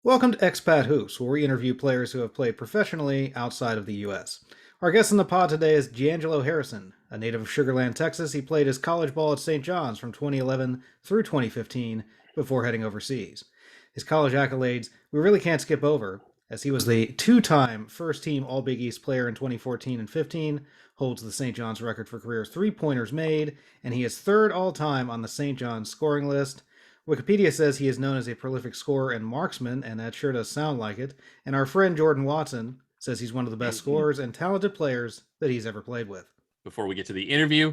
Welcome to Expat Hoops, where we interview players who have played professionally outside of the U.S. Our guest in the pod today is D'Angelo Harrison. A native of Sugar Land, Texas, he played his college ball at St. John's from 2011 through 2015 before heading overseas. His college accolades we really can't skip over, as he was the two-time first-team All-Big East player in 2014 and 15, holds the St. John's record for career three-pointers made, and he is third all-time on the St. John's scoring list. Wikipedia says he is known as a prolific scorer and marksman, and that sure does sound like it. And our friend Jordan Watson says he's one of the best scorers and talented players that he's ever played with. Before we get to the interview,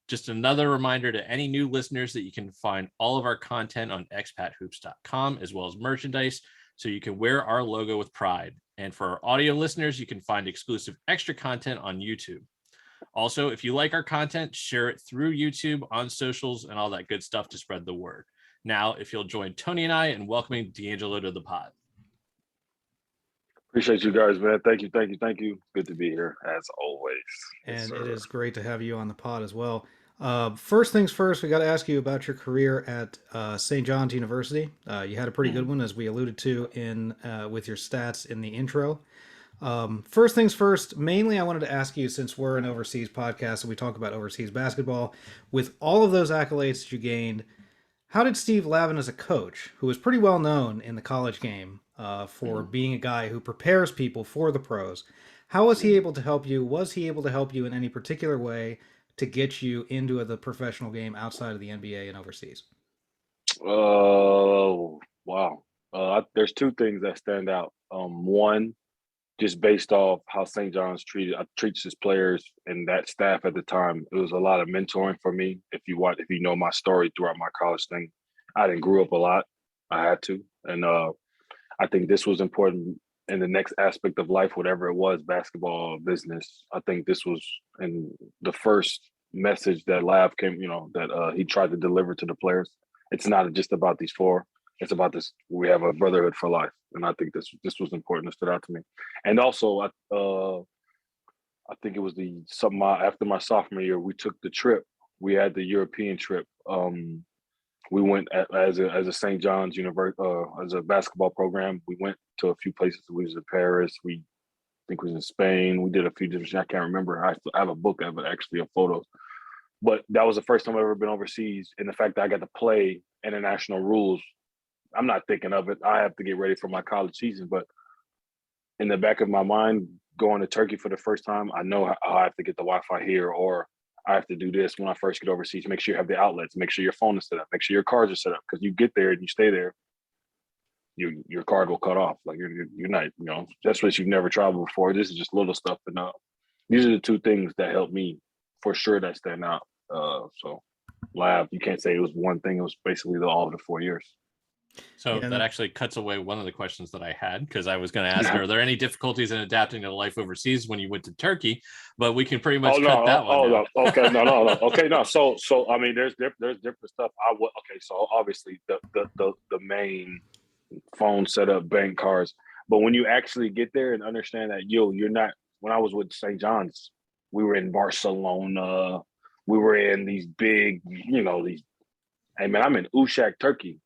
just another reminder to any new listeners that you can find all of our content on expathoops.com as well as merchandise, so you can wear our logo with pride. And for our audio listeners, you can find exclusive extra content on YouTube. Also, if you like our content, share it through YouTube, on socials, and all that good stuff to spread the word. Now, if you'll join Tony and I in welcoming D'Angelo to the pod. Appreciate you guys, man. Thank you. Good to be here, as always. And it is great to have you on the pod as well. First things first, we got to ask you about your career at St. John's University. You had a pretty good one, as we alluded to in with your stats in the intro. First things first, mainly I wanted to ask you, since we're an overseas podcast and we talk about overseas basketball, with all of those accolades that you gained, how did Steve Lavin, as a coach, who is pretty well known in the college game for being a guy who prepares people for the pros, how was he able to help you? Was he able to help you in any particular way to get you into the professional game outside of the NBA and overseas? Oh, wow. There's two things that stand out. One, just based off how St. John's treats his players and that staff at the time, it was a lot of mentoring for me. If you know my story throughout my college thing, I didn't grow up a lot. I had to, and I think this was important in the next aspect of life, whatever it was, basketball, business. I think this was in the first message that Lav came, that he tried to deliver to the players. It's not just about these four. It's about this. We have a brotherhood for life, and I think this was important. That stood out to me. And also, I think it was after my sophomore year, we took the trip. We had the European trip. We went as a St. John's as a basketball program. We went to a few places. We was in Paris. I think we was in Spain. We did a few different. I can't remember. I have a book of it, actually, of photos. But that was the first time I've ever been overseas, and the fact that I got to play international rules. I'm not thinking of it. I have to get ready for my college season, but in the back of my mind, going to Turkey for the first time, I know I have to get the Wi-Fi here, or I have to do this when I first get overseas. Make sure you have the outlets. Make sure your phone is set up. Make sure your cards are set up, because you get there and you stay there, your card will cut off. Like you're not, that's what you've never traveled before. This is just little stuff, and these are the two things that helped me for sure that stand out. So, Lab, you can't say it was one thing. It was basically all of the 4 years. So that actually cuts away one of the questions that I had, because I was going to ask, are there any difficulties in adapting to life overseas when you went to Turkey? But we can pretty much cut that one. No. Okay, no. Okay, no. So I mean, there's different stuff. So obviously the main phone setup, bank cards. But when you actually get there and understand that, you're not. When I was with St. John's, we were in Barcelona. We were in these big, these. Hey man, I'm in Uşak, Turkey.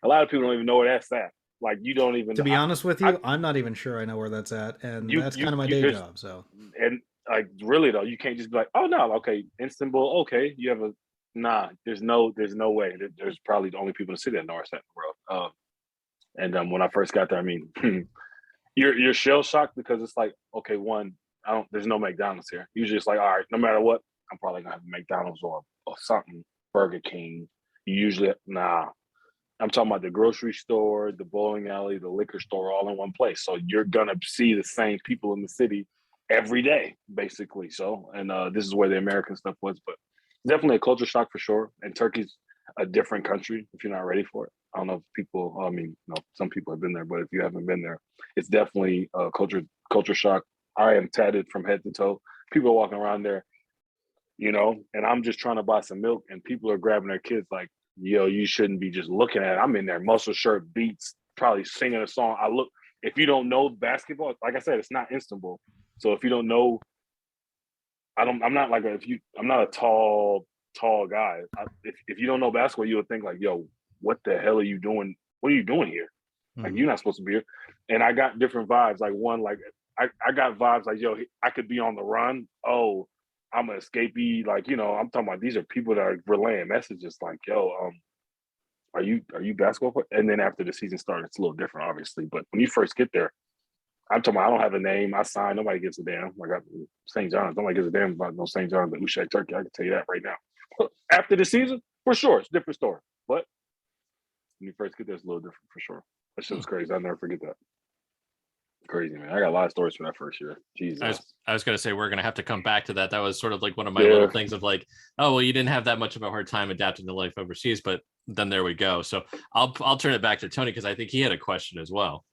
A lot of people don't even know where that's at. Like, you don't even. To be honest with you, I'm not even sure I know where that's at, and that's kind of my day job. So, and like, really though, you can't just be like, oh no, okay, Istanbul, okay, you have there's no way. There's probably the only people in the city that know where it's at in the world. And when I first got there, I mean, you're shell shocked, because it's like, okay, there's no McDonald's here. Usually it's like, all right, no matter what, I'm probably gonna have McDonald's or something, Burger King. I'm talking about the grocery store, the bowling alley, the liquor store, all in one place. So you're gonna see the same people in the city every day, basically. So, and this is where the American stuff was, but definitely a culture shock for sure. And Turkey's a different country if you're not ready for it. I don't know if some people have been there, but if you haven't been there, it's definitely a culture shock. I am tatted from head to toe. People are walking around there, and I'm just trying to buy some milk, and people are grabbing their kids like, yo, you shouldn't be just looking at it. I'm in there, muscle shirt, beats, probably singing a song. If you don't know basketball, like I said, it's not Istanbul. So if you don't know, I'm not a tall guy. If you don't know basketball, you would think like, yo, what the hell are you doing? What are you doing here? Like, you're not supposed to be here. And I got different vibes. Like, one, like, I got vibes like, yo, I could be on the run. Oh, I'm an escapee. Like, you know, I'm talking about these are people that are relaying messages like, yo, are you basketball player? And then after the season started, it's a little different, obviously. But when you first get there, I'm talking about, I don't have a name. I signed. Nobody gives a damn. Like, St. John's. Nobody gives a damn about no St. John's and Ushak Turkey. I can tell you that right now. After the season, for sure, it's a different story. But when you first get there, it's a little different for sure. That shit was crazy. I'll never forget that. Crazy, man. I got a lot of stories from that first year. Jesus. I was going to say, we're going to have to come back to that. That was sort of like one of my little things of like, oh, well, you didn't have that much of a hard time adapting to life overseas, but then there we go. So I'll turn it back to Tony, because I think he had a question as well.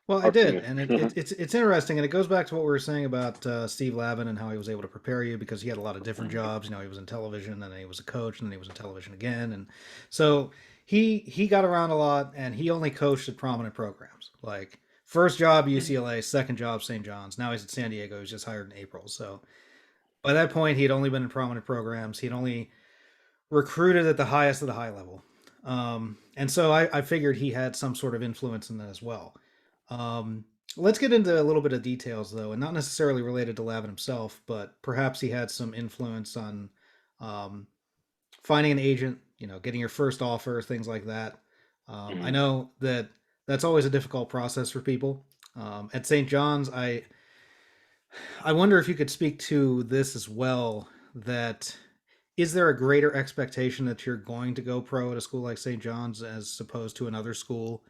Well, I did, and it's interesting, and it goes back to what we were saying about Steve Lavin and how he was able to prepare you, because he had a lot of different jobs. You know, he was in television, and then he was a coach, and then he was in television again, and so he got around a lot, and he only coached at prominent programs. Like, first job UCLA, second job St. John's. Now he's at San Diego. He was just hired in April. So by that point, he had only been in prominent programs. He'd only recruited at the highest of the high level, and so I figured he had some sort of influence in that as well. Let's get into a little bit of details, though, and not necessarily related to Lavin himself, but perhaps he had some influence on finding an agent, you know, getting your first offer, things like that. I know that that's always a difficult process for people. At St. John's, I wonder if you could speak to this as well, that is there a greater expectation that you're going to go pro at a school like St. John's as opposed to another school?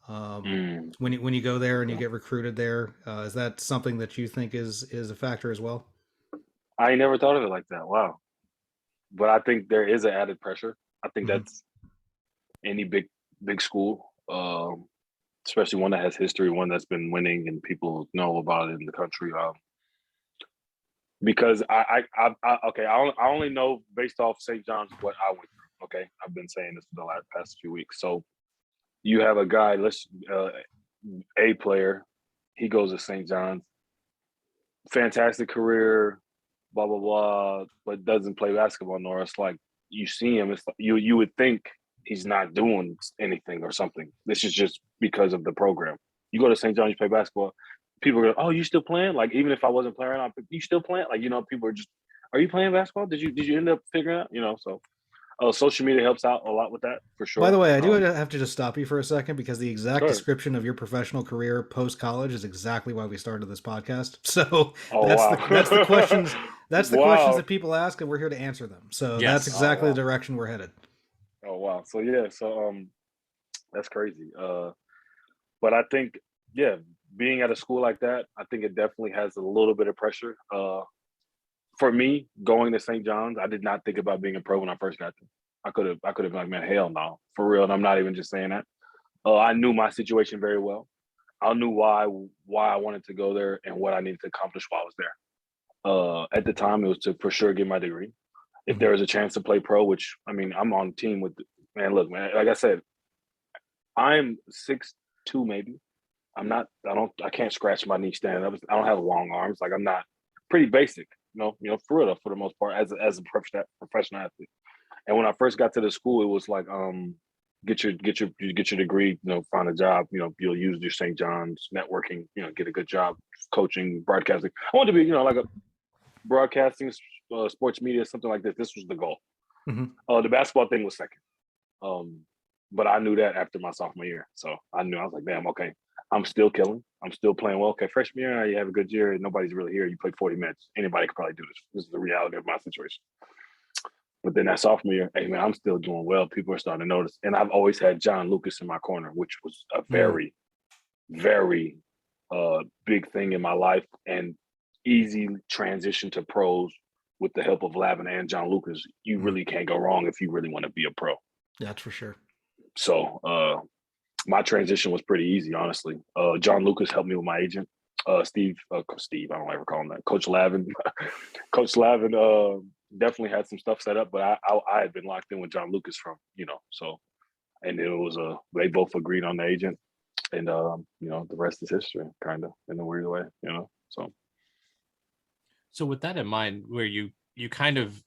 When you go there and you get recruited there, is that something that you think is a factor as well? I ain't never thought of it like that. Wow. But I think there is an added pressure. I think that's any big school, especially one that has history, one that's been winning and people know about it in the country. Because I only know based off St. John's what I went through. Okay, I've been saying this for the past few weeks. So you have a guy, a player, he goes to St. John's, fantastic career, blah blah blah, but doesn't play basketball. Nor it's like you see him, it's like you would think he's not doing anything or something. This is just because of the program. You go to St. John's, you play basketball. People go, "Oh, you still playing?" Like, even if I wasn't playing, you still playing? Like, you know, people are just, "Are you playing basketball? Did you end up figuring out?" You know, so social media helps out a lot with that for sure. By the way, I do have to just stop you for a second, because the exact description of your professional career post college is exactly why we started this podcast. So that's the questions. That's the questions that people ask, and we're here to answer them. So that's exactly the direction we're headed. Oh wow! So yeah, that's crazy. But I think, being at a school like that, I think it definitely has a little bit of pressure. For me, going to St. John's, I did not think about being a pro when I first got there. I could have been like, man, hell no, for real. And I'm not even just saying that. I knew my situation very well. I knew why I wanted to go there and what I needed to accomplish while I was there. At the time, it was to for sure get my degree. If there was a chance to play pro, which, I mean, I'm on team with, man, look, man, like I said, I'm 6'2", maybe. I can't scratch my knee standing up. I don't have long arms. Like, I'm not pretty basic, you know, for real, for the most part, as a professional athlete. And when I first got to the school, it was like, get your degree, you know, find a job, you know, you'll use your St. John's networking, you know, get a good job, coaching, broadcasting. I wanted to be, you know, like a broadcasting, sports media, something like this. This was the goal. The basketball thing was second. But I knew that after my sophomore year. So I was like, damn, okay, I'm still killing. I'm still playing well. Okay, freshman year, you have a good year. Nobody's really here. You played 40 minutes. Anybody could probably do this. This is the reality of my situation. But then that sophomore year, hey, man, I'm still doing well. People are starting to notice. And I've always had John Lucas in my corner, which was a very, very big thing in my life, and easy transition to pros with the help of Lavin and John Lucas. You really can't go wrong if you really want to be a pro. That's for sure. So my transition was pretty easy, honestly. John Lucas helped me with my agent, Steve, I don't ever call him that, Coach Lavin. Coach Lavin definitely had some stuff set up, but I had been locked in with John Lucas from, you know, so, and it was they both agreed on the agent, and you know, the rest is history, kind of, in a weird way, you know. So with that in mind, where you kind of,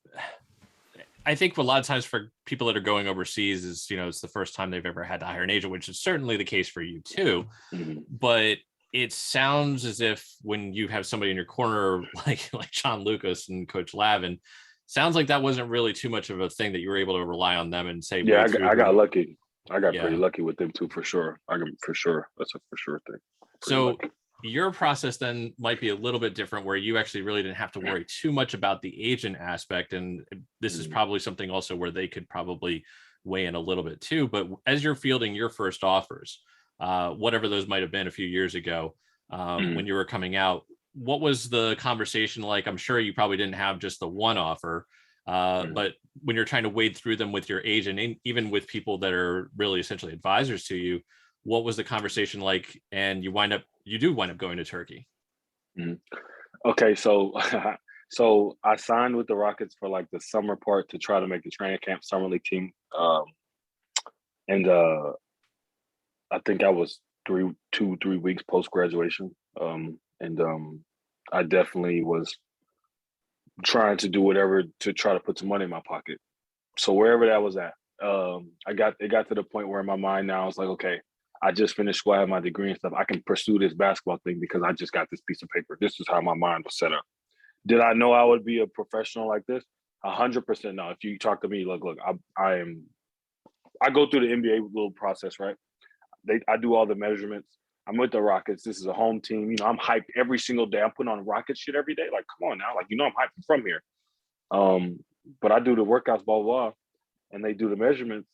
I think a lot of times for people that are going overseas is, it's the first time they've ever had to hire an agent, which is certainly the case for you too. Mhm. But it sounds as if when you have somebody in your corner like John Lucas and Coach Lavin, sounds like that wasn't really too much of a thing, that you were able to rely on them and say, Yeah, wade through I got the. lucky. I got pretty Yeah. lucky with them too, for sure. For sure. That's a for sure thing. Pretty So lucky. your process then might be a little bit different, where you actually really didn't have to worry too much about the agent aspect. And this is Mhm. probably something also where they could probably weigh in a little bit too. But as you're fielding your first offers, whatever those might have been a few years ago, Mhm. when you were coming out, what was the conversation like? I'm sure you probably didn't have just the one offer, Mhm. but when you're trying to wade through them with your agent, and even with people that are really essentially advisors to you, what was the conversation like? And you do wind up going to Turkey. Mhm. Okay, so so I signed with the Rockets for like the summer part to try to make the training camp summer league team. And I think I was 3 weeks post graduation. And I definitely was trying to do whatever to try to put some money in my pocket. So wherever that was at, it got to the point where in my mind now it's like, okay, I just finished school, I have my degree and stuff. I can pursue this basketball thing because I just got this piece of paper. This is how my mind was set up. Did I know I would be a professional like this? 100% no. If you talk to me, look, I go through the NBA little process, right? I do all the measurements. I'm with the Rockets. This is a home team. I'm hyped every single day. I'm putting on Rocket shit every day. Like, come on now. Like, I'm hyped from here. But I do the workouts, blah, blah, blah, and they do the measurements.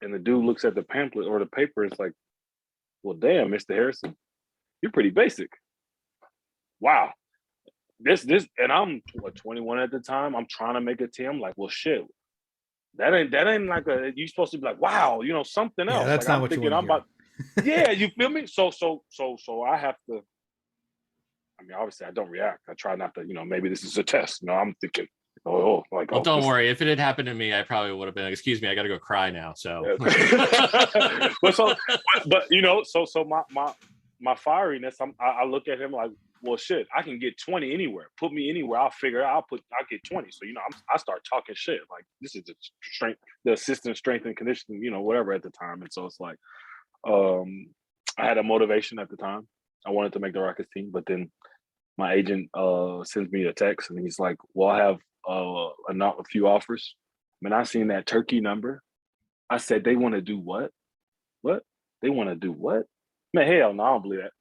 And the dude looks at the pamphlet or the paper. It's like, well, damn, Mr. Harrison, you're pretty basic. Wow. And I'm 21 at the time. I'm trying to make a team. Like, well, shit, that ain't like you're supposed to be like, wow, something Yeah, else. that's Like not I'm what you thinking want to I'm hear. about, yeah, you feel me? So I have to. I mean, obviously, I don't react. I try not to. Maybe this is a test. I'm thinking, Well, don't this. worry. If it had happened to me, I probably would have been like, excuse me, I got to go cry now. So, but my fieriness, I look at him like, well, shit, I can get 20 anywhere. Put me anywhere, I'll figure it out. I'll get 20. So I start talking shit like this is the assistant strength and conditioning, whatever at the time. And so it's like, I had a motivation at the time. I wanted to make the Rockets team, but then my agent sends me a text and he's like, well, I have a few offers. Man, I seen that Turkey number. I said, they want to do what? What? They want to do what? Man, hell no, I don't believe that.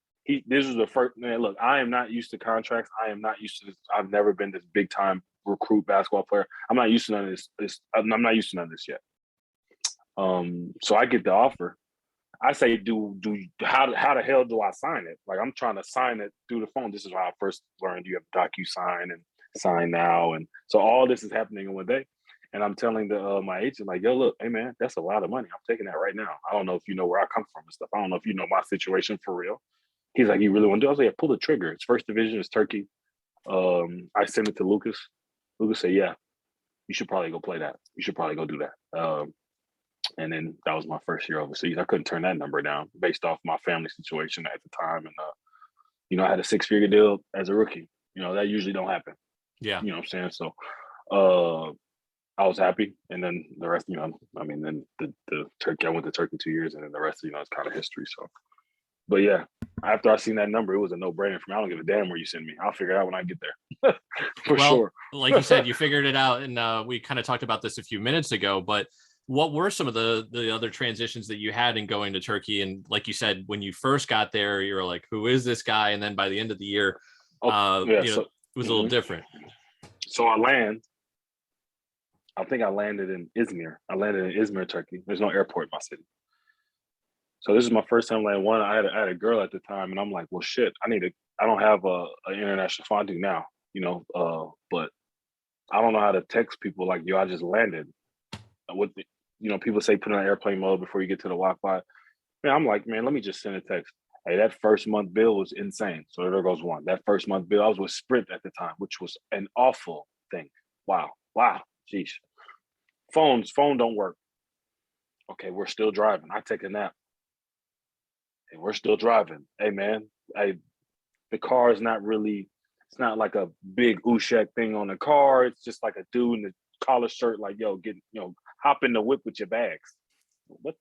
This is the first, man, look, I am not used to contracts. I am not used to this. I've never been this big time recruit basketball player. I'm not used to none of this. I'm not used to none of this yet. So I get the offer. I say, how the hell do I sign it? Like I'm trying to sign it through the phone. This is how I first learned you have DocuSign and Sign Now, and so all this is happening in one day. And I'm telling my agent like, yo, look, hey man, that's a lot of money. I'm taking that right now. I don't know if you know where I come from and stuff. I don't know if you know my situation for real. He's like, you really want to do it? I was like, yeah, pull the trigger. It's first division, it's Turkey. I sent it to Lucas. Lucas said, yeah, you should probably go play that. You should probably go do that. And then that was my first year overseas. I couldn't turn that number down based off my family situation at the time. And, I had a 6-figure deal as a rookie. That usually don't happen. yeah. You know what I'm saying? So I was happy. And then the rest, then the Turkey, I went to Turkey 2 years and then the rest, it's kind of history. So, but yeah, after I seen that number, it was a no brainer for me. I don't give a damn where you send me. I'll figure it out when I get there. For sure. Like you said, you figured it out. And we kind of talked about this a few minutes ago, but what were some of the other transitions that you had in going to Turkey? And like you said, when you first got there, you were like, who is this guy? And then by the end of the year, it was a little different. So I think I landed in Izmir. I landed in Izmir, Turkey. There's no airport in my city. So this is my first time landing one. I had a girl at the time and I'm like, well, shit, I don't have an international phone. I do now, but I don't know how to text people like, yo, I just landed. People say put on airplane mode before you get to the Wi-Fi. Man, I'm like, man, let me just send a text. Hey, that first month bill was insane. So there goes one. That first month bill, I was with Sprint at the time, which was an awful thing. Wow. Jeez. Phone don't work. Okay, we're still driving. I take a nap. Hey, we're still driving. Hey, man. Hey, the car is not really, it's not like a big Ushek thing on the car. It's just like a dude collar shirt, like, yo, hop in the whip with your bags. What?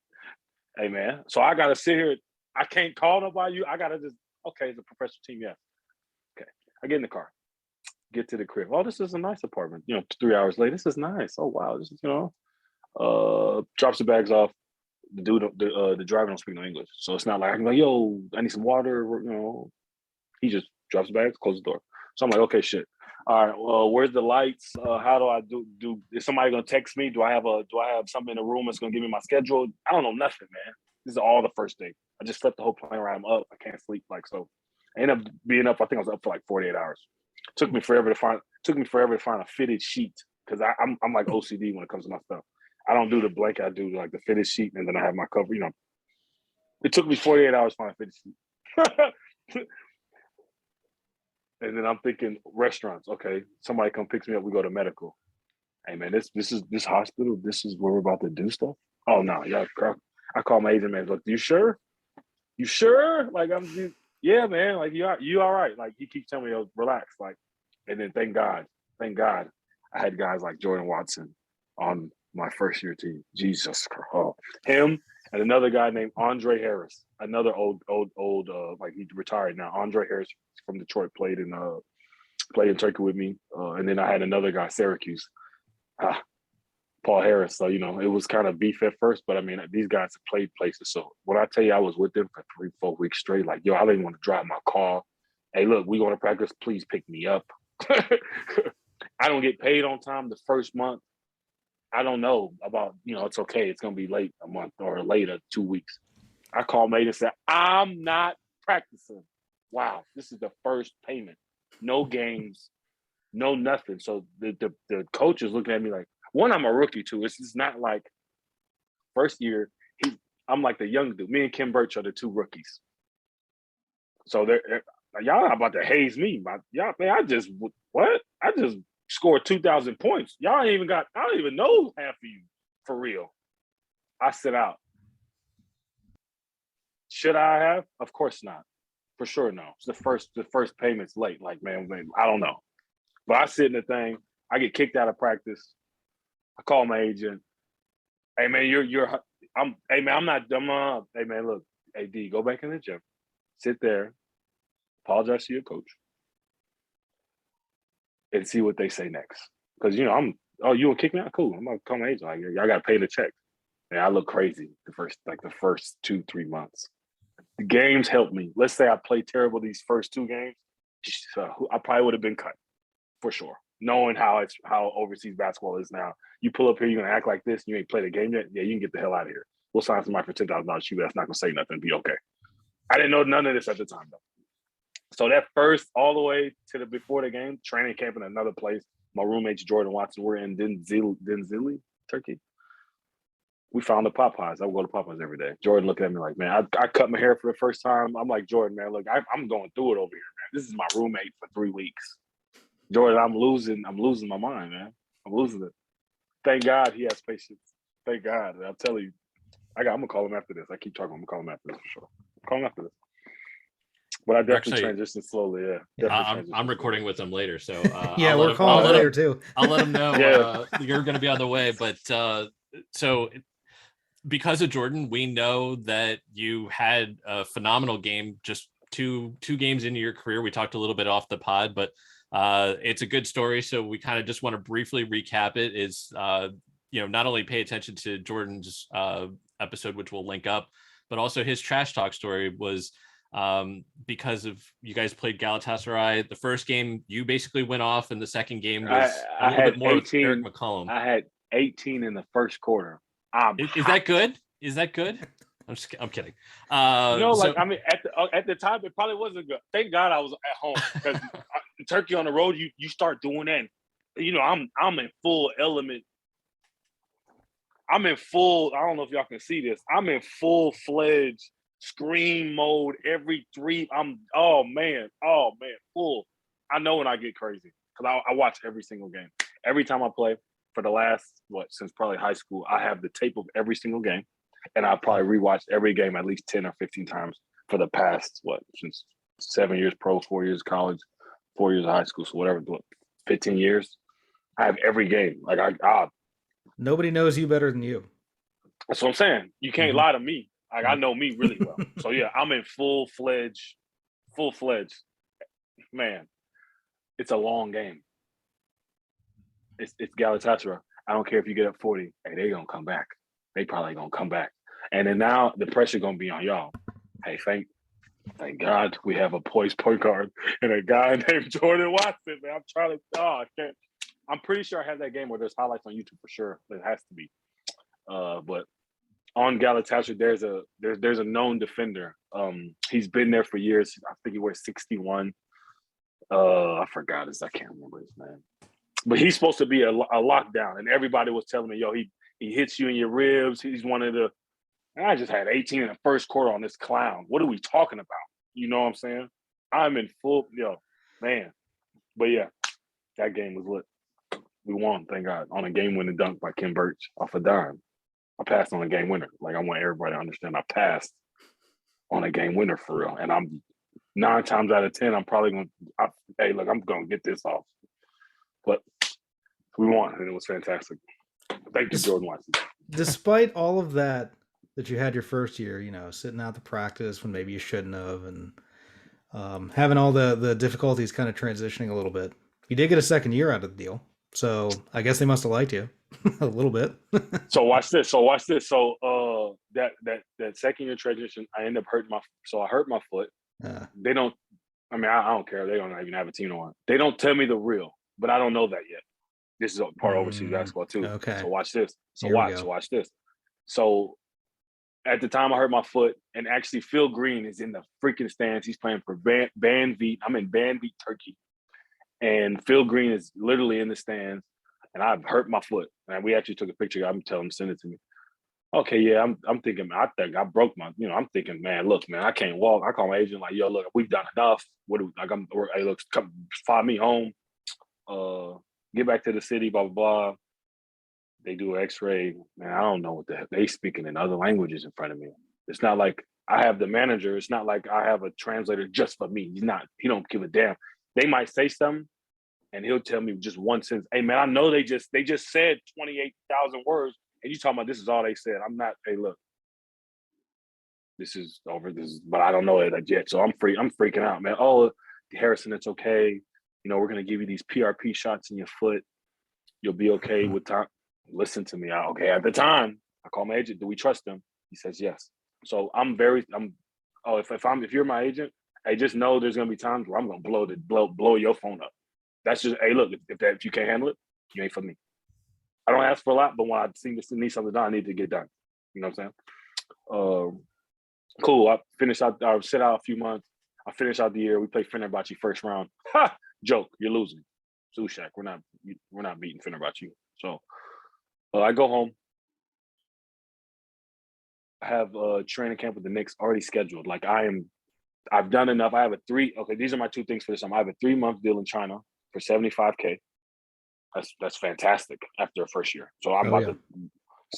Hey, man. So I got to sit here. I can't call nobody. I got to just, okay, it's a professional team. Yeah. Okay. I get in the car, get to the crib. Oh, this is a nice apartment. 3 hours later, this is nice. Oh, wow. This is, drops the bags off. The dude, the driver don't speak no English. So it's not like I can go, yo, I need some water. He just drops the bags, closes the door. So I'm like, okay, shit. All right, well, where's the lights? How do I do? Is somebody gonna text me? Do I have something in the room that's gonna give me my schedule? I don't know nothing, man. This is all the first day. I just slept the whole plane ride. I'm up. I can't sleep. So I ended up being up. I think I was up for like 48 hours. Took me forever to find a fitted sheet because I'm like OCD when it comes to my stuff. I don't do the blanket. I do like the fitted sheet, and then I have my cover. It took me 48 hours to find a fitted sheet. And then I'm thinking restaurants. Okay, somebody come picks me up. We go to medical. Hey man, this hospital. This is where we're about to do stuff. Oh no, yeah. I call my agent man. Look, you sure? You sure? Like yeah, man. Like you all right? Like he keeps telling me, yo, relax. Like, and then thank God, I had guys like Jordan Watson on my first year team. Jesus Christ, him and another guy named Andre Harris, another old like he retired now. Andre Harris from Detroit played in Turkey with me, and then I had another guy, Syracuse, Paul Harris. So it was kind of beef at first, but I mean these guys have played places. So when I tell you I was with them for 3-4 weeks straight, like yo, I didn't want to drive my car. Hey, look, we going to practice. Please pick me up. I don't get paid on time the first month. I don't know about, it's okay. It's going to be late a month or later 2 weeks. I called mate and said, I'm not practicing. Wow, this is the first payment. No games, no nothing. So the coach is looking at me like, one, I'm a rookie too. It's not like first year, I'm like the young dude. Me and Kim Birch are the two rookies. So y'all about to haze me. I just scored 2,000 points. I don't even know half of you for real. I sit out. Should I have? Of course not. For sure, no. It's the first payment's late. Like, man, I don't know. But I sit in the thing. I get kicked out of practice. I call my agent. Hey man, I'm not dumb. Hey man, look, hey D, go back in the gym. Sit there. Apologize to your coach. And see what they say next. Because you want to kick me out? Cool. I'm gonna call my agent. Like, y'all gotta pay the check. And I look crazy the first 2-3 months. The games helped me. Let's say I played terrible these first 2 games. I probably would have been cut for sure. Knowing how overseas basketball is now. You pull up here, you're gonna act like this, you ain't played a game yet. Yeah, you can get the hell out of here. We'll sign somebody for $10,000 shoe that's not gonna say nothing and be okay. I didn't know none of this at the time though. So that first, all the way to before the game, training camp in another place. My roommates Jordan Watson were in Denzili, Turkey. We found the Popeyes. I would go to Popeyes every day. Jordan looking at me like, man, I cut my hair for the first time. I'm like, Jordan, man, look, I'm going through it over here, man. This is my roommate for 3 weeks. Jordan, I'm losing my mind, man. I'm losing it. Thank God he has patience. Thank God. I'll tell you, I'm gonna call him after this. I keep talking. I'm gonna call him after this for sure. Call him after this. But I definitely transitioned slowly. Yeah, I'm recording with him later, so yeah, we're calling later too. I'll let him know you're going to be on the way. But so because of Jordan, we know that you had a phenomenal game just two games into your career. We talked a little bit off the pod, but it's a good story. So we kind of just want to briefly recap it. Is not only pay attention to Jordan's episode, which we'll link up, but also his trash talk story was. Because of you guys played Galatasaray. The first game you basically went off, and the second game was a little bit more 18, with Eric McCollum. I had 18 in the first quarter. Is that good? Is that good? I'm kidding. At the time it probably wasn't good. Thank God I was at home because in Turkey on the road you start doing that. I'm in full element. I'm in full. I don't know if y'all can see this. I'm in full-fledged scream mode every 3. Oh man, full. I know when I get crazy because I watch every single game. Every time I play for the last since probably high school, I have the tape of every single game, and I probably rewatched every game at least 10 or 15 times for the past since 7 years pro, 4 years college, 4 years of high school, so whatever, 15 years. I have every game. Like Nobody knows you better than you. that's what I'm saying. You can't lie to me. Like I know me really well. So yeah, I'm in full fledged. Man, it's a long game. It's Galatasaray. I don't care if you get up 40. Hey, they gonna come back. They probably gonna come back. And then now the pressure gonna be on y'all. Hey, thank God we have a poised point guard and a guy named Jordan Watson. Man, I'm trying to. I can't. I'm pretty sure I have that game where there's highlights on YouTube for sure. It has to be. But on Galatasaray, there's a known defender. He's been there for years. I think he wears 61. I forgot his. I can't remember his name. But he's supposed to be a lockdown, and everybody was telling me, "Yo, he hits you in your ribs. He's one of the." And I just had 18 in the first quarter on this clown. What are we talking about? You know what I'm saying? I'm in full, man. But yeah, that game was lit. We won, thank God, on a game-winning dunk by Kim Birch off a dime. I passed on a game winner. Like I want everybody to understand, I passed on a game winner for real, and I'm 9 times out of 10, I'm probably gonna. Hey, look, I'm gonna get this off. But we won, and it was fantastic. Thank you, Jordan Watson. Despite all of that you had your first year, sitting out the practice when maybe you shouldn't have, and having all the difficulties kind of transitioning a little bit, you did get a second year out of the deal. So I guess they must have liked you a little bit. So watch this. So that second year transition, I ended up hurting I hurt my foot. They don't. I mean, I don't care. They don't even have a team on. They don't tell me the real, but I don't know that yet. This is a part of overseas basketball too. Okay. So watch this. So watch this. So at the time I hurt my foot, and actually Phil Green is in the freaking stands. He's playing for Banvit. I'm in Banvit, Turkey. And Phil Green is literally in the stands, and I've hurt my foot. And we actually took a picture. I'm telling him to send it to me. Okay, yeah, I'm thinking, I think I broke my, I'm thinking, man, look, man, I can't walk. I call my agent like, yo, look, we've done enough. What do hey, look, come fly me home. Get back to the city, blah, blah, blah. They do an x-ray. Man, I don't know what the heck. They speaking in other languages in front of me. It's not like I have the manager. It's not like I have a translator just for me. He don't give a damn. They might say something, and he'll tell me just one sentence. Hey, man, I know they just said 28,000 words, and you talking about this is all they said. I'm not, hey, look, this is over. But I don't know it yet. So I'm freaking out, man. Oh, Harrison, it's okay. We're going to give you these PRP shots in your foot. You'll be okay with time. Listen to me. Okay, at the time, I call my agent. Do we trust him? He says yes. So if you're my agent, hey, just know there's gonna be times where I'm gonna blow your phone up. That's just, hey, look, if you can't handle it, you ain't for me. I don't ask for a lot, but when I need something done, I need to get done. You know what I'm saying? Cool. I sit out a few months. I finish out the year. We play Fenerbahce first round. Ha! Joke. You're losing. Sushak. We're not beating Fenerbahce. So I go home. I have a training camp with the Knicks already scheduled. Like I've done enough. I have these are my 2 things for this time. I have a 3-month deal in China for $75K. That's fantastic after a first year. So I'm about to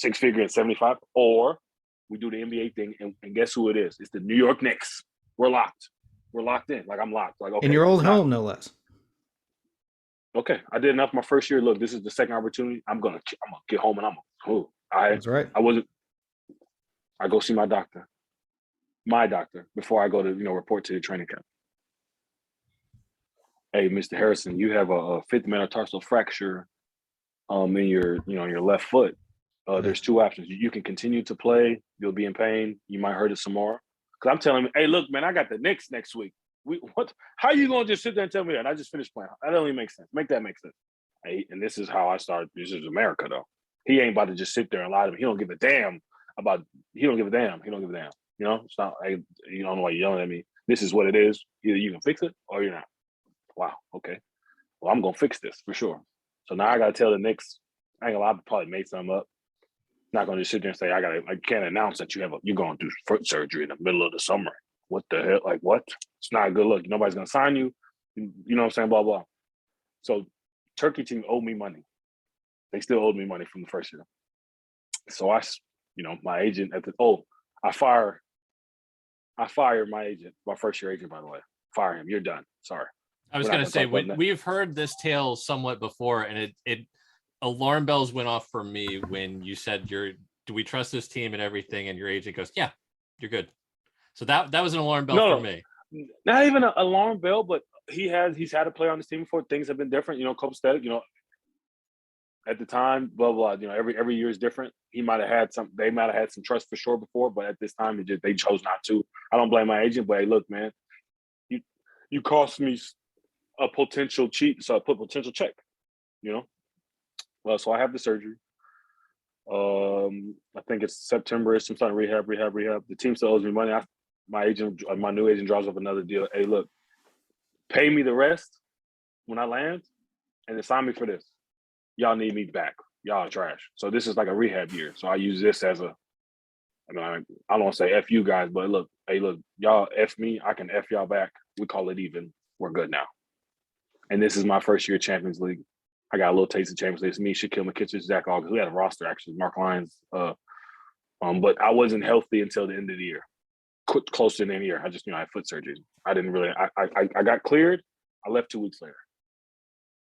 6-figure at 75, or we do the NBA thing, and guess who it is? It's the New York Knicks. We're locked. We're locked in. Like I'm locked. Like, okay. In your old home, no less. Okay, I did enough my first year. Look, this is the second opportunity. I'm gonna get home, and that's right. I go see my doctor before I go to report to the training camp. Hey, Mr. Harrison, you have a 5th metatarsal fracture in your left foot. There's 2 options. You can continue to play. You'll be in pain. You might hurt it some more. Because I'm telling him, hey, look, man, I got the Knicks next week. How you gonna just sit there and tell me that? I just finished playing. That don't even make sense. Make that make sense. Hey, and this is how I started. This is America, though. He ain't about to just sit there and lie to me. He don't give a damn. It's not. Hey, you don't know why you're yelling at me. This is what it is. Either you can fix it or you're not. Wow. Okay. Well, I'm gonna fix this for sure. So now I gotta tell the Knicks. I ain't gonna lie. I probably made something up. Not gonna just sit there and say I can't announce that you're going through foot surgery in the middle of the summer. What the hell? Like what? It's not a good look. Nobody's gonna sign you. You know what I'm saying? Blah blah. So Turkey team owed me money. They still owed me money from the first year. So my agent I fired my agent, my first year agent, by the way. Fire him. You're done. Sorry. I was We're not going to say, talk about that. we've heard this tale somewhat before, and it alarm bells went off for me when you said, do we trust this team and everything? And your agent goes, yeah, you're good. So that was an alarm bell for me. Not even an alarm bell, but he's had a player on this team before. Things have been different, copacetic, at the time, blah, blah, every year is different. They might have had some trust for sure before, but at this time, they chose not to. I don't blame my agent, but hey, look, man, you cost me a potential cheat, so I put potential check, Well, so I have the surgery. I think it's September. It's some sort of rehab. The team still owes me money. My new agent draws up another deal. Hey, look, pay me the rest when I land, and then sign me for this. Y'all need me back. Y'all are trash. So this is like a rehab year. So I use this as I don't want to say F you guys, but look, y'all F me, I can F y'all back. We call it even. We're good now. And this is my first year Champions League. I got a little taste of Champions League. It's me, Shaquille McKittrick, Zach August. We had a roster actually, Mark Lyons. But I wasn't healthy until the end of the year. Close to the end of the year. I just, I had foot surgery. I didn't really, I got cleared. I left 2 weeks later.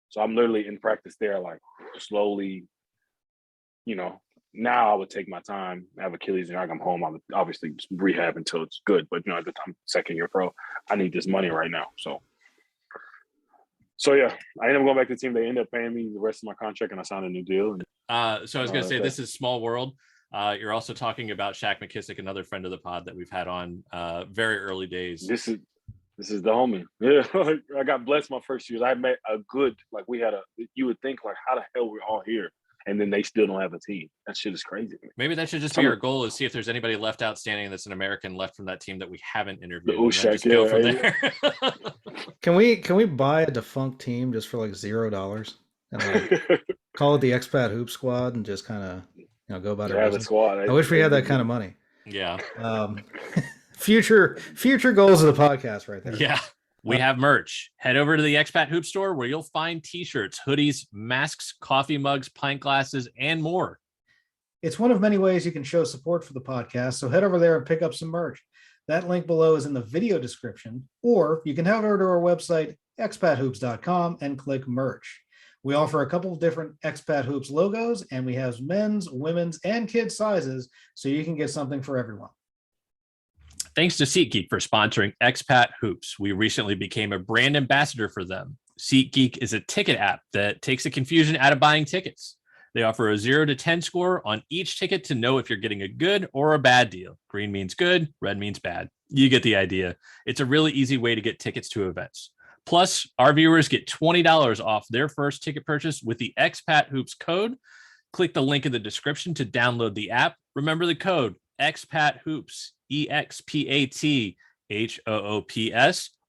So I'm literally in practice there, like slowly, now I would take my time, I have Achilles and I come home. I would obviously rehab until it's good. But, at the time, second year pro, I need this money right now. So yeah, I ended up going back to the team. They ended up paying me the rest of my contract and I signed a new deal. And, so I was going to say, this is small world. You're also talking about Shaq McKissick, another friend of the pod that we've had on very early days. This is the homie. Yeah, I got blessed my first years. I met a good, you would think, how the hell we're all here? And then they still don't have a team. That shit is crazy. Maybe that should just be our goal, is see if there's anybody left outstanding that's an American left from that team that we haven't interviewed. The Ushak, just go from there. Can we buy a defunct team just for $0 and call it the Expat Hoop Squad and just kind of go about it? Have a squad. I wish we had that kind of money. Yeah. Future goals of the podcast right there. Yeah. We have merch. Head over to the Expat Hoop Store where you'll find t-shirts, hoodies, masks, coffee mugs, pint glasses, and more. It's one of many ways you can show support for the podcast, so head over there and pick up some merch. That link below is in the video description, or you can head over to our website, expathoops.com, and click merch. We offer a couple of different Expat Hoops logos, and we have men's, women's, and kids sizes, so you can get something for everyone. Thanks to SeatGeek for sponsoring Expat Hoops. We recently became a brand ambassador for them. SeatGeek is a ticket app that takes the confusion out of buying tickets. They offer a 0 to 10 score on each ticket to know if you're getting a good or a bad deal. Green means good, red means bad. You get the idea. It's a really easy way to get tickets to events. Plus, our viewers get $20 off their first ticket purchase with the Expat Hoops code. Click the link in the description to download the app. Remember the code, Expat Hoops, EXPATHOOPS,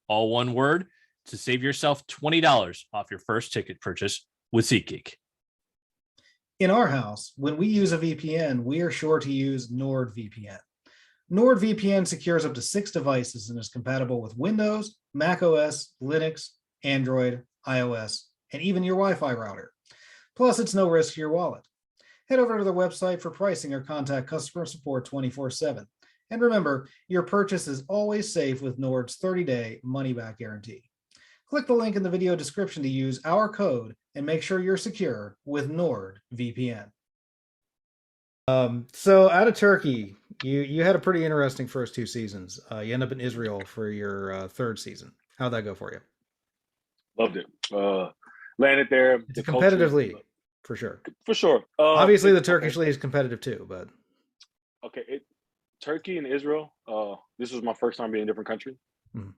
all one word, to save yourself $20 off your first ticket purchase with SeatGeek. In our house, when we use a VPN, we are sure to use NordVPN. NordVPN secures up to 6 devices and is compatible with Windows, Mac OS, Linux, Android, iOS, and even your Wi-Fi router. Plus, it's no risk to your wallet. Head over to the website for pricing or contact customer support 24/7. And remember, your purchase is always safe with Nord's 30-day money-back guarantee. Click the link in the video description to use our code and make sure you're secure with NordVPN. So out of Turkey, you had a pretty interesting first 2 seasons. You end up in Israel for your 3rd season. How'd that go for you? Loved it. Landed there. It's a competitive league, for sure. For sure. Obviously, the Turkish league is competitive too, but okay. Turkey and Israel. This was my first time being in a different country. Mm-hmm.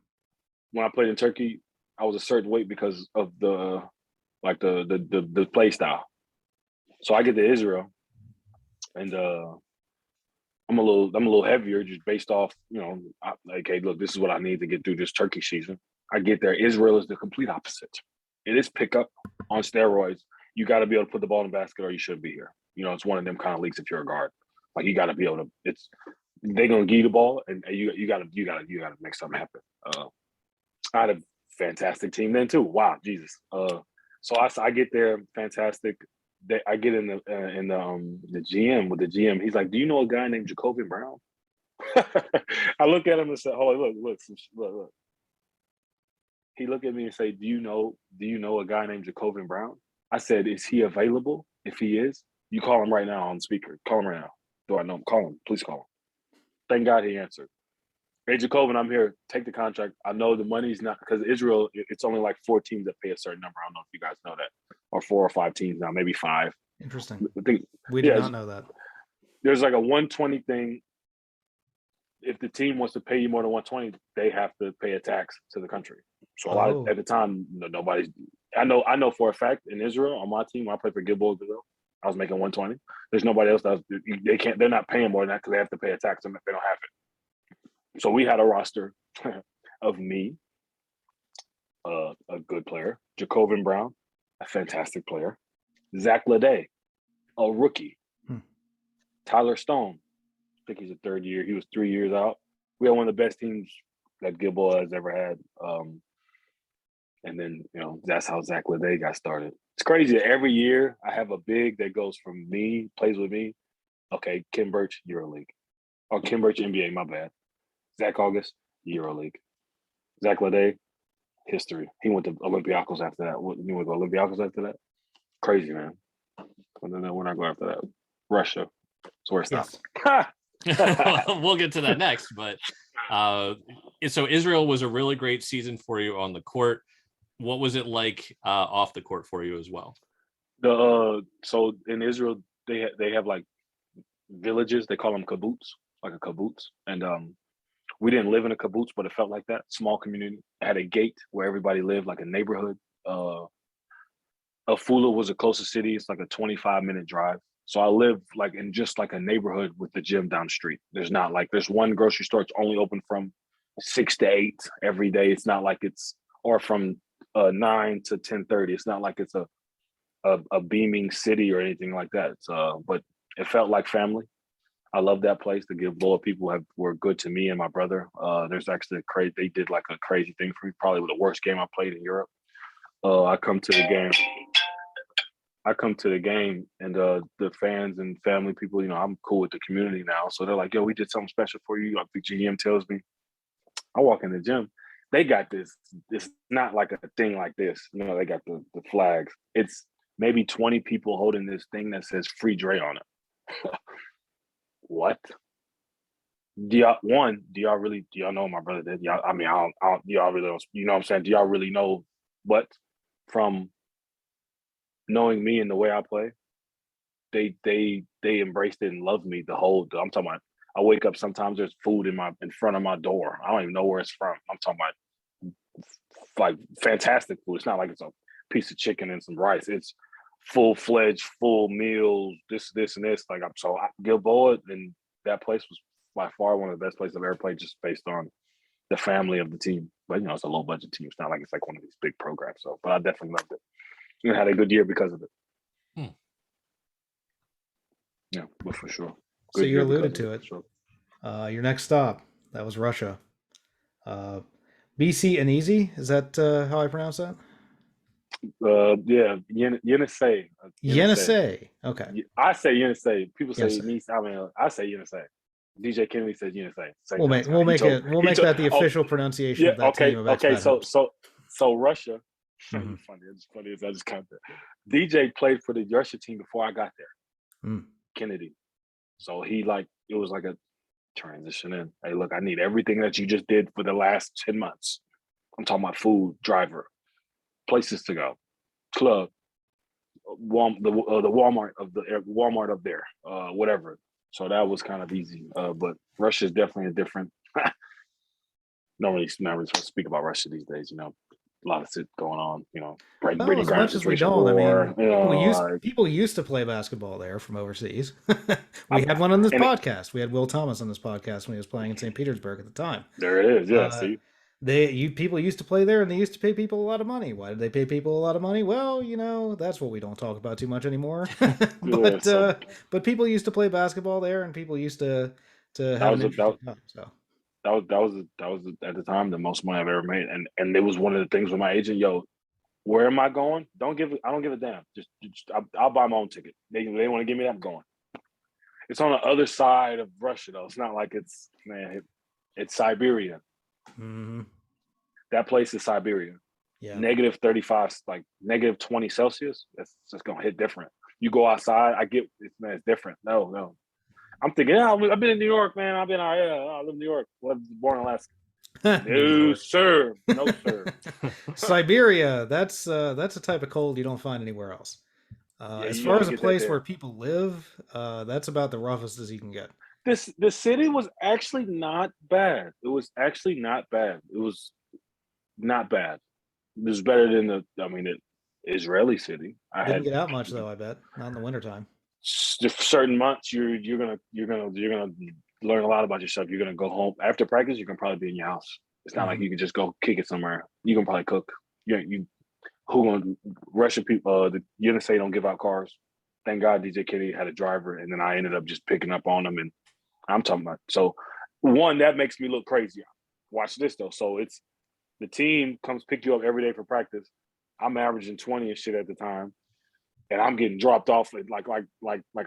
When I played in Turkey, I was a certain weight because of the play style. So I get to Israel, and I'm a little heavier just based off, hey, look, this is what I need to get through this Turkey season. I get there. Israel is the complete opposite. It is pickup on steroids. You got to be able to put the ball in the basket, or you shouldn't be here. It's one of them kind of leagues if you're a guard. Like, you got to be able to. They're gonna give you the ball, and you got to make something happen. I had a fantastic team then too. Wow, Jesus. So I get there, fantastic. I get in the GM with the GM. He's like, "Do you know a guy named Jacoby Brown?" I look at him and say, "Oh, look. He looked at me and say, do you know a guy named Jacoven Brown? I said, is he available? If he is, you call him right now on speaker. Call him right now. Do I know him? Call him. Please call him. Thank God he answered. Hey, Jacoven, I'm here. Take the contract. I know the money's not, because Israel, it's only like 4 teams that pay a certain number. I don't know if you guys know that. Or 4 or 5 teams now, maybe 5. Interesting. I think, We did not know that. There's like a 120 thing. If the team wants to pay you more than 120, they have to pay a tax to the country. So a lot of, at the time, nobody's. I know for a fact in Israel on my team, when I played for Gilboa Israel, I was making 120. There's nobody else that they can't. They're not paying more than that because they have to pay a tax and they don't have it. So we had a roster of me, a good player, Jacoven Brown, a fantastic player, Zach Lede, a rookie, Tyler Stone. I think he's a 3rd year. He was 3 years out. We had one of the best teams that Gilboa has ever had. And then, that's how Zach Lede got started. It's crazy. Every year I have a big that goes from me, plays with me. Okay, Kim Birch, EuroLeague. Or Kim Birch, NBA, my bad. Zach August, EuroLeague. Zach Lede, history. He went to Olympiacos after that. He went to Olympiacos after that? Crazy, man. And then when I go after that, Russia. So where it stops. We'll get to that next, but so Israel was a really great season for you on the court. What was it like off the court for you as well? So in Israel they have like villages. They call them kibbutz, like a kibbutz, and we didn't live in a kibbutz, but it felt like that. Small community. It had a gate where everybody lived, like a neighborhood. Afula was the closest city. It's like a 25-minute drive. So I live like in just like a neighborhood with the gym down the street. There's one grocery store. It's only open from 6 to 8 every day. It's not like or from 9 to 10:30. It's not like it's a beaming city or anything like that. But it felt like family. I love that place. The Gilboa people were good to me and my brother. There's actually they did like a crazy thing for me. Probably the worst game I played in Europe. I come to the game and the fans and family people, I'm cool with the community now. So they're like, yo, we did something special for you. Like the GM tells me. I walk in the gym. They got this. It's not like a thing like this. They got the flags. It's maybe 20 people holding this thing that says Free Dre on it. What? Do y'all know what my brother did? Do y'all really, you know what I'm saying? Do y'all really know what from knowing me and the way I play, they embraced it and loved me I'm talking about, I wake up, sometimes there's food in front of my door. I don't even know where it's from. I'm talking about like fantastic food. It's not like it's a piece of chicken and some rice. It's full-fledged, full meals, this and this. Like Gilboa, and that place was by far one of the best places I've ever played, just based on the family of the team. But it's a low budget team. It's not like it's like one of these big programs. So, but I definitely loved it. You had a good year because of it. Yeah, but for sure. So you alluded to it. Sure. Your next stop, that was Russia. BC and Easy, is that how I pronounce that? Yeah, Yenisei. Yenisei. Okay. I say Yenisei. People say I say Yenisei. DJ Kennedy says Yenisei. We'll make that the official pronunciation of that team. Okay. So Russia. Mm-hmm. It's funny as I just counted. DJ played for the Russia team before I got there. Kennedy. So it was like a transition in. Hey, look, I need everything that you just did for the last 10 months. I'm talking about food, driver, places to go, club, the Walmart up there, whatever. So that was kind of easy. But Russia is definitely a different. Not really supposed to speak about Russia these days. A lot of shit going on. As much as we don't, people used to play basketball there from overseas. We had one on this podcast. We had Will Thomas on this podcast when he was playing in St. Petersburg at the time. There it is. Yeah. See. People used to play there, and they used to pay people a lot of money. Why did they pay people a lot of money? Well, that's what we don't talk about too much anymore. But people used to play basketball there, and people used to have an interesting time. So that was at the time the most money I've ever made, and it was one of the things with my agent. Yo, where am I going? I don't give a damn. Just I'll buy my own ticket. They want to give me that, I'm going. It's on the other side of Russia though. It's not like it's Siberia. Mm-hmm. That place is Siberia. Yeah. Negative 35, like negative 20 Celsius. That's just gonna hit different. You go outside, I get it's, man, it's different. No. I'm thinking, yeah, I've been in New York, man. I live in New York. I was born in Alaska. New No, York. sir. No, sir. Siberia, that's a type of cold you don't find anywhere else. Yeah, As you far only as a get that place where there. people live, that's about the roughest as you can get. The city was actually not bad. It was actually not bad. It was not bad. It was better than the Israeli city. I Didn't had get out much though, I bet. Not in the wintertime. certain months you're gonna learn a lot about yourself. You're gonna go home after practice. You can probably be in your house. It's not like you can just go kick it somewhere. You can probably cook. You who gonna Russian people? The UNSA don't give out cars. Thank God DJ Kitty had a driver, and then I ended up just picking up on them. And I'm talking about so one that makes me look crazy. Watch this though. So it's the team comes pick you up every day for practice. I'm averaging 20 and shit at the time, and I'm getting dropped off like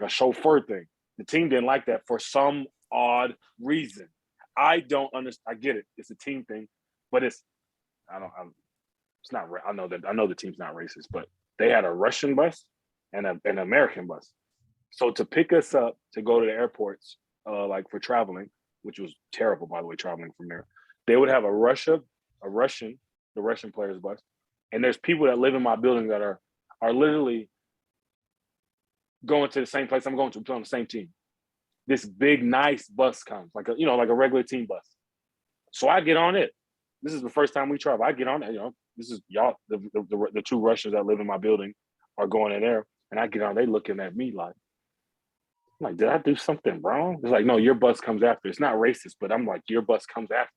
a chauffeur thing. The team didn't like that for some odd reason. I don't understand. I get it. It's a team thing, but it's not. I know the team's not racist, but they had a Russian bus and an American bus. So to pick us up to go to the airports, like for traveling, which was terrible by the way, traveling from there, they would have the Russian players bus, and there's people that live in my building that are literally going to the same place I'm going to play on the same team. This big nice bus comes like a regular team bus. So I get on it. This is the first time we travel. I get on it. This is y'all. The two Russians that live in my building are going in there, and I get on. They looking at me like, did I do something wrong? It's like, no, your bus comes after. It's not racist, but I'm like, your bus comes after.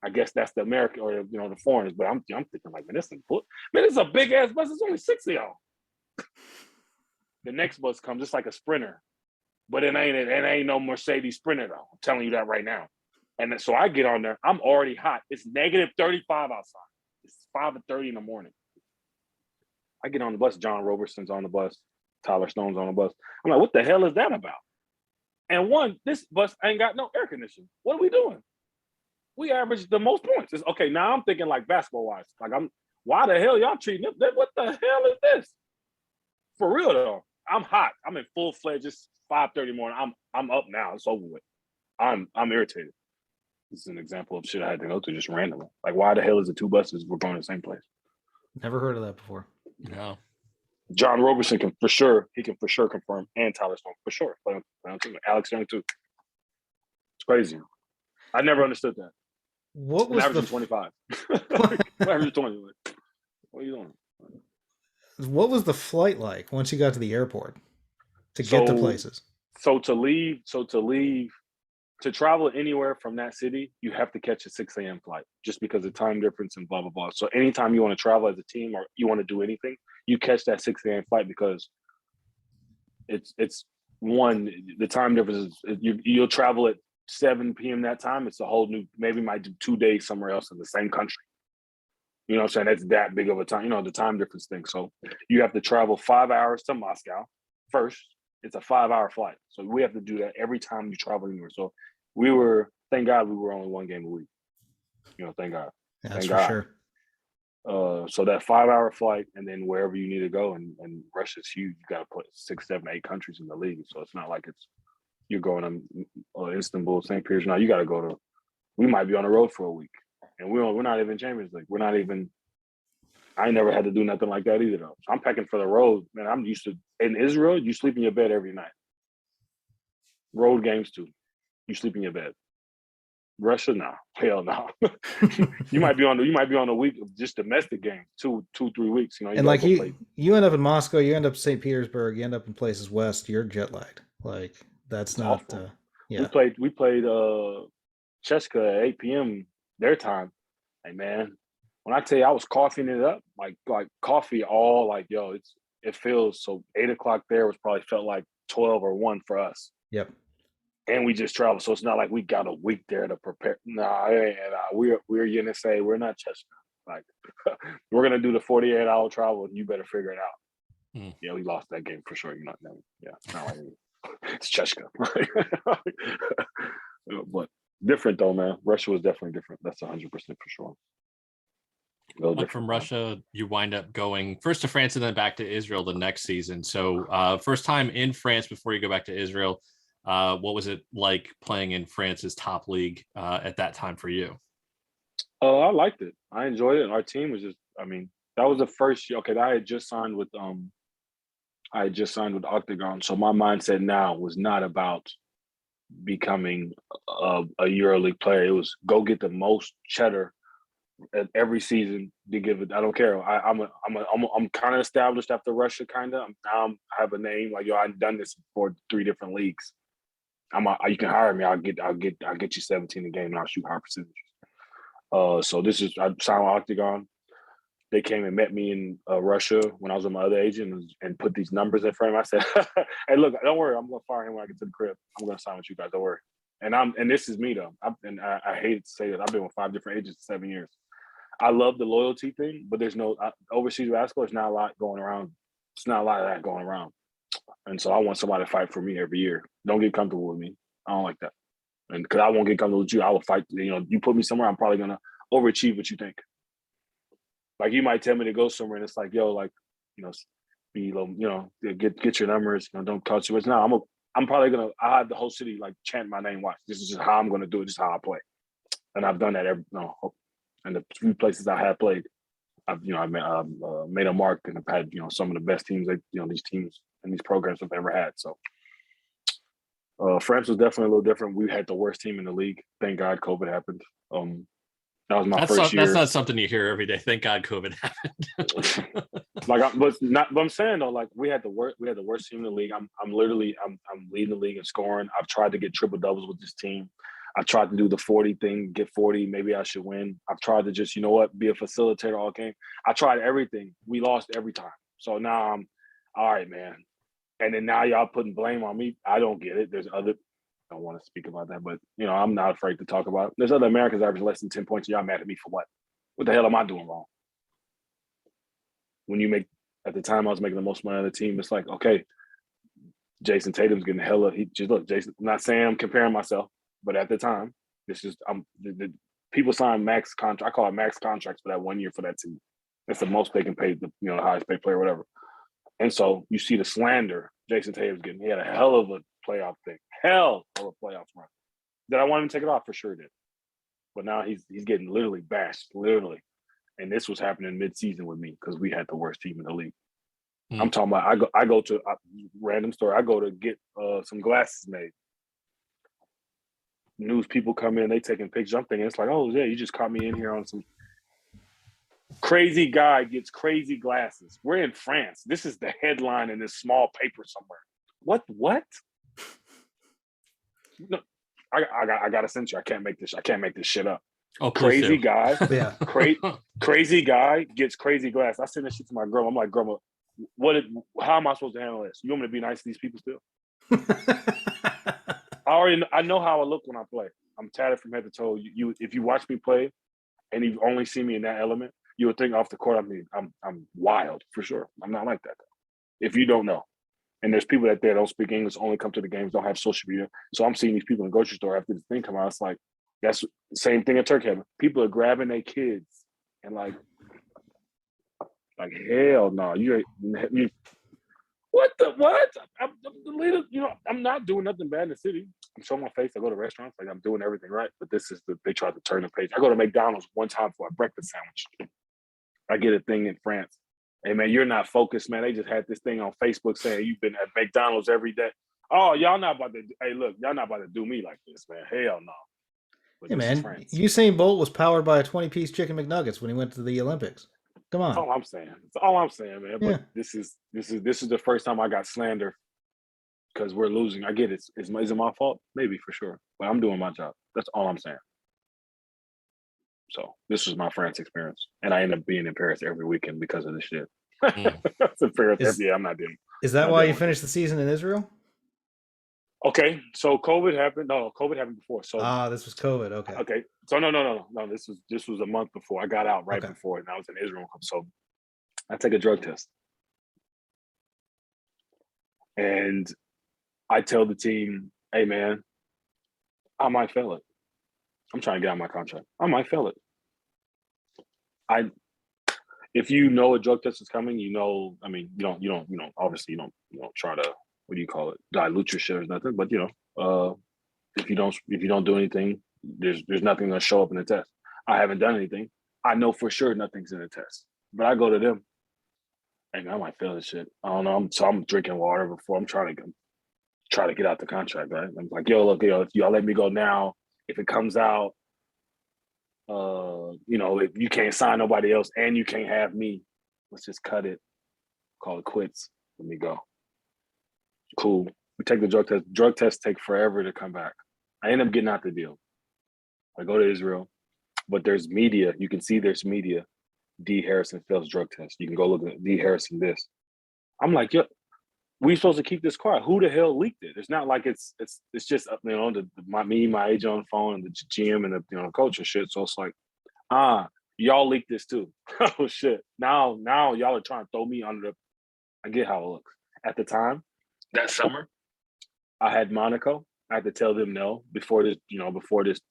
I guess that's the American or the foreigners. But I'm thinking like, man, this is a big ass bus. It's only 6 of y'all. The next bus comes, it's like a Sprinter, but it ain't no Mercedes Sprinter though. I'm telling you that right now. And so I get on there. I'm already hot. It's negative 35 outside. It's 5:30 in the morning. I get on the bus. John Roberson's on the bus. Tyler Stone's on the bus. I'm like, what the hell is that about? And one, this bus ain't got no air conditioning. What are we doing? We average the most points. It's okay. Now I'm thinking like basketball wise. Like why the hell y'all treating it? What the hell is this? For real though. I'm hot. I'm in full fledged. It's 5:30 morning. I'm up now. It's over with. I'm irritated. This is an example of shit I had to go through just randomly. Like, why the hell is the two buses we're going to the same place? Never heard of that before. No. John Roberson can for sure confirm, and Tyler Stone for sure. Alex Young too. It's crazy. I never understood that. What was averaging the 25? Averaging 20. What are you doing? What was the flight like once you got to the airport to get to places? So to travel anywhere from that city, you have to catch a 6 a.m. flight just because of time difference and blah, blah, blah. So anytime you want to travel as a team or you want to do anything, you catch that 6 a.m. flight because it's one, the time difference is you'll travel at 7 p.m. that time. It's a whole new, maybe might do 2 days somewhere else in the same country. You know what I'm saying? That's that big of a time, the time difference thing. So you have to travel 5 hours to Moscow first. It's a 5-hour flight. So we have to do that every time you travel anywhere. So thank God we were only one game a week. Thank God. That's thank for God. sure. So that 5-hour flight and then wherever you need to go, and Russia's huge. You got to put 6, 7, 8 countries in the league. So it's not like you're going to Istanbul, St. Petersburg. Now you got to go to, we might be on the road for a week. And we're not even Champions League. We're not even, I ain't never had to do nothing like that either though. So I'm packing for the road. Man, I'm used to, in Israel, you sleep in your bed every night. Road games too. You sleep in your bed. Russia, no. Hell no. you might be on a week of just domestic games, 2, 3 weeks. And like you end up in Moscow, you end up in St. Petersburg, you end up in places west, you're jet lagged. Like that's not yeah. We played Cheska at 8 p.m. their time. Hey man, when I tell you I was coughing it up, like coffee all like, yo, it feels so 8 o'clock there was probably felt like 12 or 1 for us. Yep. And we just traveled. So it's not like we got a week there to prepare. We're UNSA. We're not Chester. Like, we're going to do the 48-hour travel. And you better figure it out. Yeah, we lost that game for sure. It's not like it's Cheshka. But different though, man. Russia was definitely different. That's 100% for sure. From Russia, you wind up going first to France and then back to Israel the next season. So first time in France before you go back to Israel. What was it like playing in France's top league at that time for you? I liked it. I enjoyed it. Our team was just, that was the first year. Okay, I had just signed with Octagon. So my mindset now was not about becoming a EuroLeague player. It was go get the most cheddar at every season to give it. I don't care. I'm kind of established after Russia. I have a name. Like, yo, I've done this for 3 different leagues. You can hire me. I'll get you 17 a game and I'll shoot high percentages. So I signed with Octagon. They came and met me in Russia when I was with my other agent and put these numbers in front of me. I said, "Hey, look, don't worry. I'm gonna fire him when I get to the crib. I'm gonna sign with you guys. Don't worry." And this is me though. I hate to say this. I've been with 5 different agents in 7 years. I love the loyalty thing, but there's no overseas basketball. There's not a lot going around. It's not a lot of that going around. And so I want somebody to fight for me every year. Don't get comfortable with me. I don't like that. And because I won't get comfortable with you, I will fight. You put me somewhere, I'm probably gonna overachieve what you think. Like, you might tell me to go somewhere, and it's like, yo, like, be get your numbers. Don't cost too much. Now I'm probably gonna. I have the whole city like chant my name. Watch, this is just how I'm gonna do it. This is how I play, and I've done that and the few places I have played, I've made a mark, and I've had some of the best teams that these teams and these programs have ever had. So France was definitely a little different. We had the worst team in the league. Thank God COVID happened. That was my first year. That's not something you hear every day. Thank God COVID happened. But I'm saying though, like, we had the worst team in the league. I'm leading the league in scoring. I've tried to get triple doubles with this team. I've tried to do the 40 thing, get 40. Maybe I should win. I've tried to just, be a facilitator all game. I tried everything. We lost every time. So now I'm all right, man. And then now y'all putting blame on me. I don't get it. There's other. I don't want to speak about that, but I'm not afraid to talk about it. There's other Americans averaging less than 10 points. Y'all mad at me for what? What the hell am I doing wrong? When at the time I was making the most money on the team, it's like, okay, Jason Tatum's getting Jason. I'm not saying I'm comparing myself, but at the time, people sign max contract. I call it max contracts for that 1 year for that team. That's the most they can pay the highest paid player, whatever. And so you see the slander Jason Tatum's getting. He had a hell of a playoff thing. Hell of a playoff run. Did I want him to take it off? For sure did. But now he's getting literally bashed, literally. And this was happening mid-season with me because we had the worst team in the league. I'm talking about I go to a random store. I go to get some glasses made. News people come in, they taking pictures. I'm thinking, it's like, oh yeah, you just caught me in here on some crazy guy gets crazy glasses. We're in France. This is the headline in this small paper somewhere. What? No, I gotta censor. I can't make this shit up. Oh, crazy guy. Yeah. Crazy guy gets crazy glass. I send this shit to my girl. I'm like, girl, how am I supposed to handle this? You want me to be nice to these people still? I know how I look when I play. I'm tatted from head to toe. If you watch me play and you only see me in that element, you would think off the court I'm wild for sure. I'm not like that though. If you don't know. And there's people that don't speak English, only come to the games, don't have social media. So I'm seeing these people in the grocery store after this thing come out. It's like, that's the same thing in Turkey. People are grabbing their kids and like hell no. You what? I'm the leader. I'm not doing nothing bad in the city. I'm showing my face. I go to restaurants like I'm doing everything right. But they tried to turn the page. I go to McDonald's one time for a breakfast sandwich. I get a thing in France. Hey man, you're not focused, man. They just had this thing on Facebook saying you've been at McDonald's every day. Oh, y'all not about to. Hey, look, y'all not about to do me like this, man. Hell no. But hey man, Usain Bolt was powered by a 20-piece chicken McNuggets when he went to the Olympics. Come on. That's all I'm saying, man. But this is the first time I got slander because we're losing. I get it. Is it my fault? Maybe, for sure. But I'm doing my job. That's all I'm saying. So this was my France experience, and I end up being in Paris every weekend because of this shit. I'm not doing. Is that why you finished the season in Israel? Okay, so COVID happened. No, COVID happened before. So this was COVID. Okay. Okay, so no. This was a month before. I got out before, and I was in Israel. So I take a drug test, and I tell the team, "Hey, man, I might fail it. I'm trying to get out of my contract. I might fail it." if you know a drug test is coming, I mean, obviously you don't try to, what do you call it, dilute your shit or nothing, but if you don't do anything, there's nothing gonna show up in the test. I haven't done anything. I know for sure nothing's in the test, but I go to them, and I might fail this shit. I don't know. I'm drinking water before I'm trying to get out the contract. Right? I'm like, yo, look, if y'all let me go now, if it comes out, if you can't sign nobody else and you can't have me, let's just cut it, call it quits. Let me go. Cool. We take the drug test. Drug tests take forever to come back. I end up getting out the deal. I go to Israel, but there's media. You can see there's media. D. Harrison fails drug test. You can go look at D. Harrison this. I'm like, yeah, we supposed to keep this quiet. Who the hell leaked it? It's not like it's just my agent on the phone and the GM and the coach and shit. So it's like, y'all leaked this too. Oh shit. Now y'all are trying to throw me under the. I get how it looks. At the time, that summer, I had Monaco. I had to tell them no before this.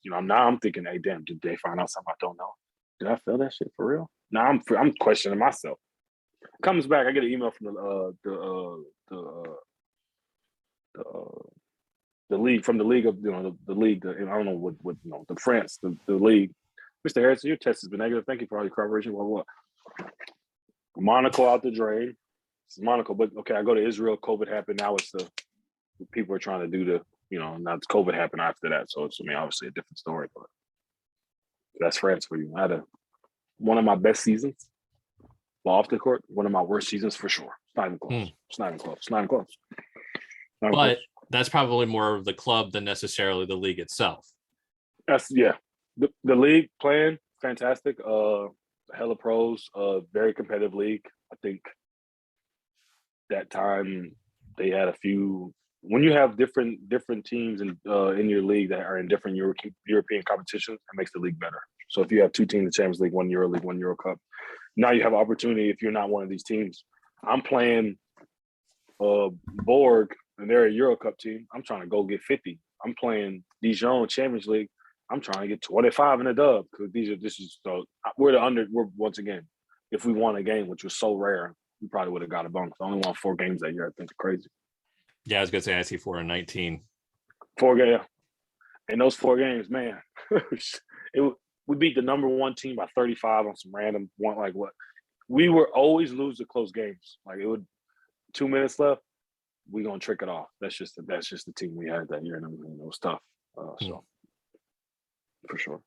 Now I'm thinking, hey, damn, did they find out something I don't know? Did I feel that shit for real? Now I'm questioning myself. Comes back, I get an email from the league, from the league of the league. I don't know what the France, the league. Mr. Harrison, your test has been negative. Thank you for all your cooperation. What? Monaco out the drain. It's Monaco, but okay, I go to Israel. COVID happened. Now it's the people are trying to do now COVID happened after that. So it's obviously a different story, but that's France for you. I had one of my best seasons. Well, off the court, one of my worst seasons for sure. It's not even close. It's not even close. It's not even close. But that's probably more of the club than necessarily the league itself. That's The league playing fantastic. Hella pros. Very competitive league. I think that time they had a few. When you have different teams in your league that are in different European competitions, it makes the league better. So if you have two teams in the Champions League, one Euro League, one Euro Cup, now you have opportunity if you're not one of these teams. I'm playing Borg, and they're a Euro Cup team. I'm trying to go get 50. I'm playing Dijon Champions League. I'm trying to get 25 in the dub because we're once again, if we won a game, which was so rare, we probably would have got a bonus. I only won 4 games that year. I think it's crazy. Yeah, I was gonna say I see 4 and 19. 4 games. And those 4 games, man, we beat the number 1 team by 35 on some random one. Like what? We were always lose the close games. Like it would 2 minutes left, we gonna trick it off. That's just the team we had that year, and it was tough. So for sure.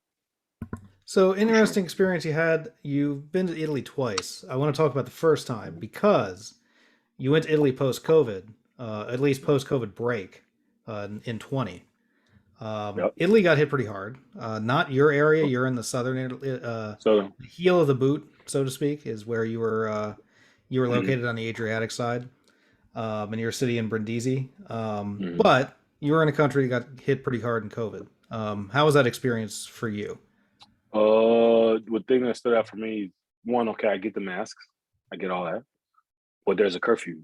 So interesting experience you had. You've been to Italy twice. I want to talk about the first time because you went to Italy post-COVID, at least post-COVID break in 20. Yep. Italy got hit pretty hard. Not your area. You're in the southern Italy. The heel of the boot, so to speak, is where you were located on the Adriatic side, in your city in Brindisi. But you were in a country that got hit pretty hard in COVID. How was that experience for you? The thing that stood out for me, one, okay, I get the masks, I get all that, but there's a curfew.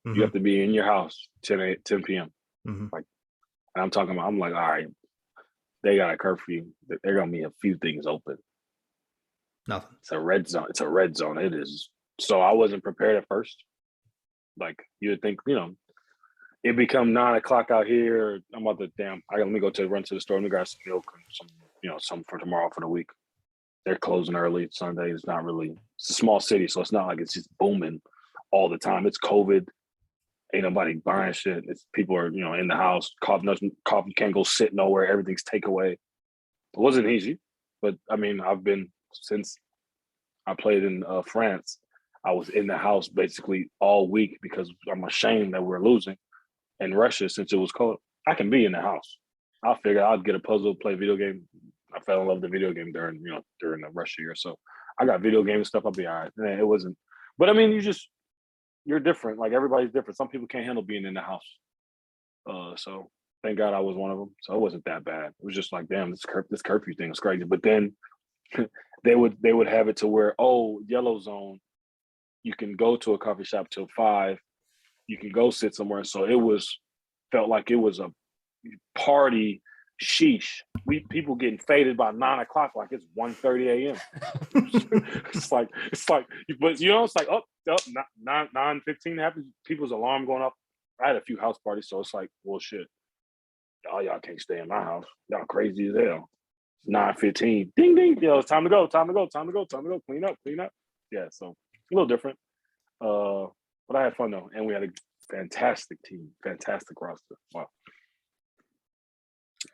You have to be in your house 10 p.m. Like, and I'm like, all right, they got a curfew. They're gonna be a few things open. Nothing. It's a red zone. It is. So I wasn't prepared at first. Like you would think, it become 9 o'clock out here. I'm about to let me go run to the store. Let me grab some milk and some for tomorrow for the week. They're closing early. Sunday is not really. It's a small city, so it's not like it's just booming all the time. It's COVID. Ain't nobody buying shit. It's people are in the house. Coffee, you can't go sit nowhere. Everything's takeaway. It wasn't easy, but I mean, I've been since I played in France. I was in the house basically all week because I'm ashamed that we're losing. In Russia, since it was cold, I can be in the house. I figured I'd get a puzzle, play video game. I fell in love with the video game during the Russia year. So I got video game stuff. I'll be all right. It wasn't, but I mean, you're different. Like everybody's different. Some people can't handle being in the house. So thank God I was one of them. So it wasn't that bad. It was just like, damn, this curfew thing is crazy. But then they would have it to where, yellow zone, you can go to a coffee shop till 5. You can go sit somewhere. So felt like it was a party sheesh. People getting faded by 9 o'clock like it's 1:30 a.m. it's like, but you know, it's like up 9:15 happens. People's alarm going off. I had a few house parties, so it's like, well, shit. Y'all can't stay in my house. Y'all crazy as hell. 9:15. Ding ding. Yo, it's time to go. Clean up. Yeah, so a little different. But I had fun though, and we had a fantastic team, fantastic roster.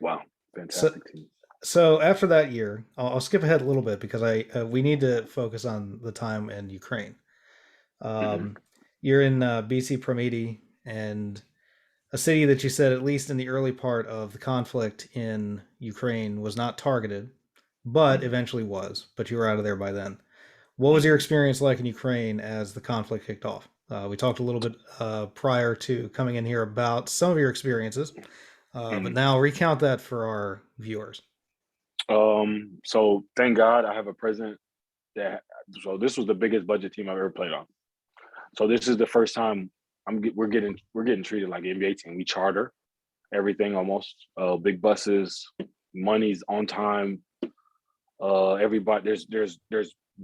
Wow, fantastic team. So after that year, I'll skip ahead a little bit because we need to focus on the time in Ukraine. You're in BC Prometi, and a city that you said, at least in the early part of the conflict in Ukraine, was not targeted, but eventually was. But you were out of there by then. What was your experience like in Ukraine as the conflict kicked off? We talked a little bit prior to coming in here about some of your experiences, but now recount that for our viewers. So thank God I have a president so this was the biggest budget team I've ever played on. So this is the first time we're getting treated like an NBA team. We charter everything almost, big buses, money's on time. Everybody, there's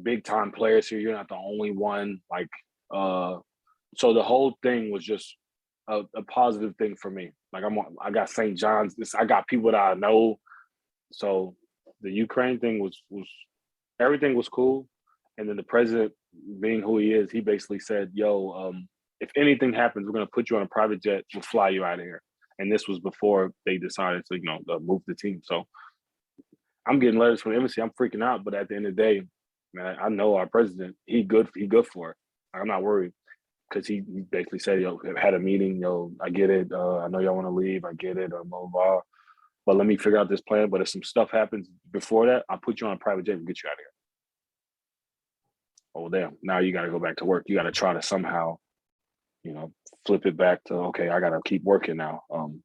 big time players here. You're not the only one. Like, so the whole thing was just a positive thing for me. Like I got St. John's. I got people that I know. So the Ukraine thing was everything was cool. And then the president, being who he is, he basically said, "Yo, if anything happens, we're gonna put you on a private jet. We'll fly you out of here." And this was before they decided to, move the team. So I'm getting letters from the embassy. I'm freaking out, but at the end of the day, man, I know our president. He good for it. I'm not worried because he basically said, "Yo, had a meeting. Yo, I get it. I know y'all want to leave. I get it. Blah, blah, blah. But let me figure out this plan. But if some stuff happens before that, I'll put you on a private jet and get you out of here." Oh, damn. Now you got to go back to work. You got to try to somehow, flip it back to, okay, I got to keep working now. And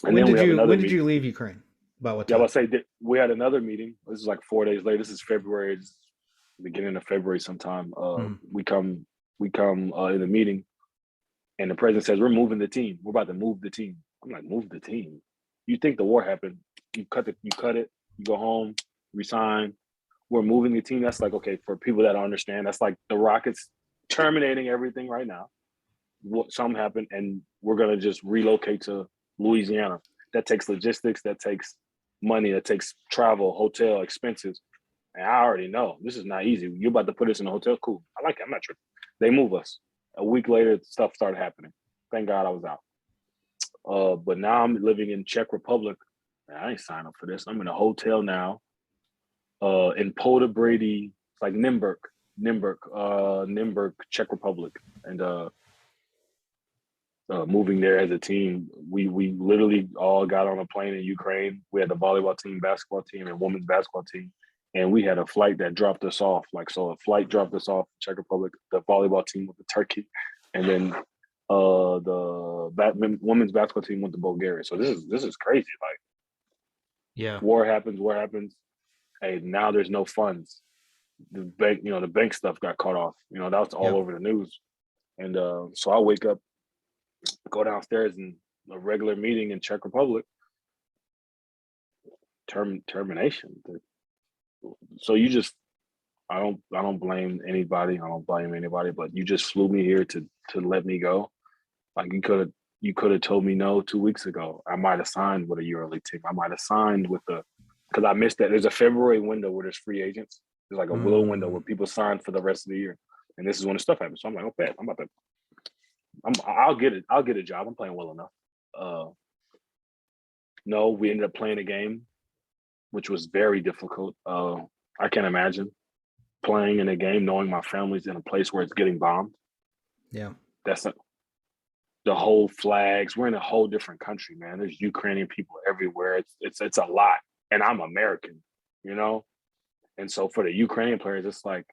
when then did you leave Ukraine? About what time? Yeah, I'll say that we had another meeting. This is like 4 days later. This is February, beginning of February sometime. We come in the meeting, and the president says, "We're moving the team. We're about to move the team." I'm like, "Move the team? You think the war happened? You cut it. You go home, resign. We're moving the team." That's like, okay, for people that don't understand, that's like the Rockets terminating everything right now. Something happened, and we're gonna just relocate to Louisiana. That takes logistics. That takes money. That takes travel, hotel expenses. And I already know this is not easy. You're about to put us in a hotel. Cool. I like it. I'm not tripping. They move us. A week later, stuff started happening. Thank God I was out. But now I'm living in Czech Republic. Man, I ain't signed up for this. I'm in a hotel now. In Podobrady, it's like Nymburk, Czech Republic, and moving there as a team. We literally all got on a plane in Ukraine. We had the volleyball team, basketball team, and women's basketball team, and we had a flight that dropped us off. A flight dropped us off Czech Republic. The volleyball team went to Turkey, and then the women's basketball team went to Bulgaria. So this is crazy. Like, yeah, war happens. Hey, now there's no funds. The bank stuff got cut off. That was all over the news. And so I wake up, go downstairs in a regular meeting in Czech Republic. Termination. So I don't blame anybody. But you just flew me here to let me go. Like you could have told me no 2 weeks ago. I might have signed with a EuroLeague team. I might have signed with because I missed that. There's a February window where there's free agents. There's like a little window where people sign for the rest of the year, and this is when the stuff happens. So I'm like, okay, I'll get it. I'll get a job. I'm playing well enough. No, we ended up playing a game, which was very difficult. I can't imagine playing in a game knowing my family's in a place where it's getting bombed. Yeah, that's the whole flags. We're in a whole different country, man. There's Ukrainian people everywhere. It's a lot. And I'm American, And so for the Ukrainian players, it's like,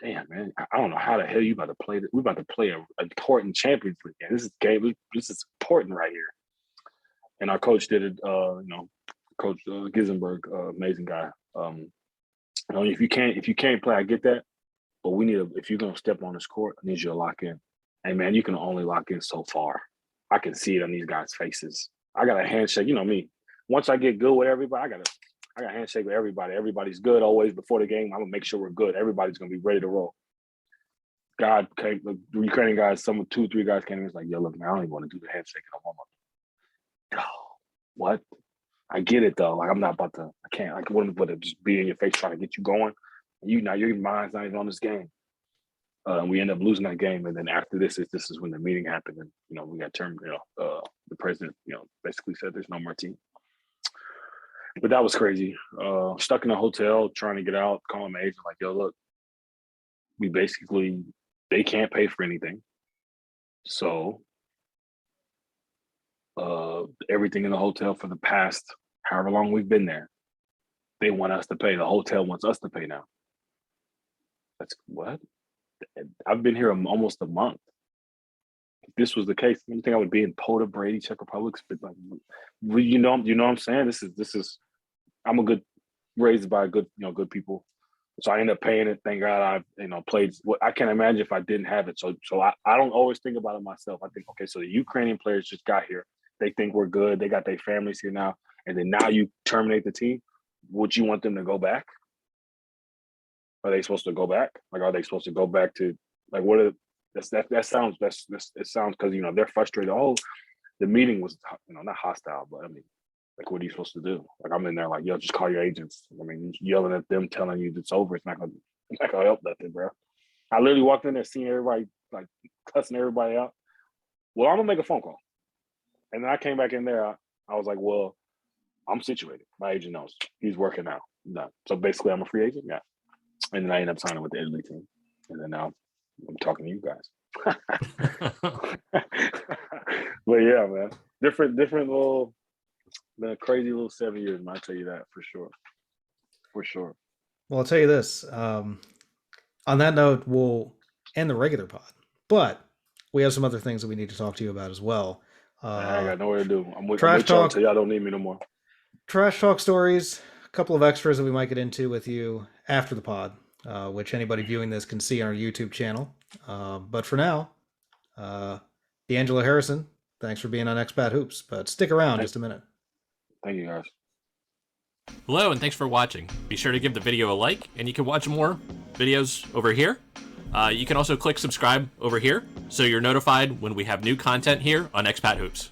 damn, man, I don't know how the hell you about to play. We're about to play an important Champions League game. This is important right here. And our coach did it, Coach Gisenberg, amazing guy. If you can't play, I get that. But if you're going to step on this court, I need you to lock in. Hey, man, you can only lock in so far. I can see it on these guys' faces. I got a handshake. You know me. once I get good with everybody, I got a handshake with everybody. Everybody's good always before the game. I'm gonna make sure we're good. Everybody's gonna be ready to roll. God came, the Ukrainian guys, 2-3 guys came in and was like, yo, look, man, I don't even want to do the handshake in a warm up. Oh, what? I get it though. Like I'm not about to, I can't, like wouldn't put it just be in your face trying to get you going. Your mind's not even on this game. We end up losing that game, and then after this is when the meeting happened, and we got termed. The president, basically said there's no more team. But that was crazy. Stuck in a hotel, trying to get out, calling my agent like, yo, look, they can't pay for anything, so everything in the hotel for the past however long we've been there, they want us to pay. The hotel wants us to pay now. That's what? I've been here almost a month. If this was the case, you think I would be in Pota, Brady, Czech Republic? But like, you know what I'm saying? This is. I'm raised by good people, so I end up paying it. Thank God I played. I can't imagine if I didn't have it. So I don't always think about it myself. I think, okay, so the Ukrainian players just got here. They think we're good. They got their families here now, and then now you terminate the team. Would you want them to go back? Are they supposed to go back? Like, are they supposed to go back to like what? It sounds because they're frustrated. Oh, the meeting was not hostile, but I mean, like, what are you supposed to do? Like, I'm in there like, yo, just call your agents. I mean, yelling at them, telling you it's over. It's not gonna help nothing, bro. I literally walked in there, seeing everybody like cussing everybody out. Well, I'm gonna make a phone call, and then I came back in there. I was like, well, I'm situated. My agent knows he's working now. No. So basically, I'm a free agent. Yeah. And then I ended up signing with the Italy team. And then now I'm talking to you guys. But yeah, man. Different little, been a crazy little 7 years, man. I tell you that for sure. For sure. Well, I'll tell you this. On that note, we'll end the regular pod. But we have some other things that we need to talk to you about as well. I ain't got nowhere to do. I'm with Trash y'all talk. until y'all don't need me no more. Trash talk stories, a couple of extras that we might get into with you after the pod, which anybody viewing this can see on our YouTube channel. But for now, D'Angelo Harrison, thanks for being on Expat Hoops. But stick around just a minute. Thank you, guys. Hello, and thanks for watching. Be sure to give the video a like, and you can watch more videos over here. You can also click subscribe over here, so you're notified when we have new content here on Expat Hoops.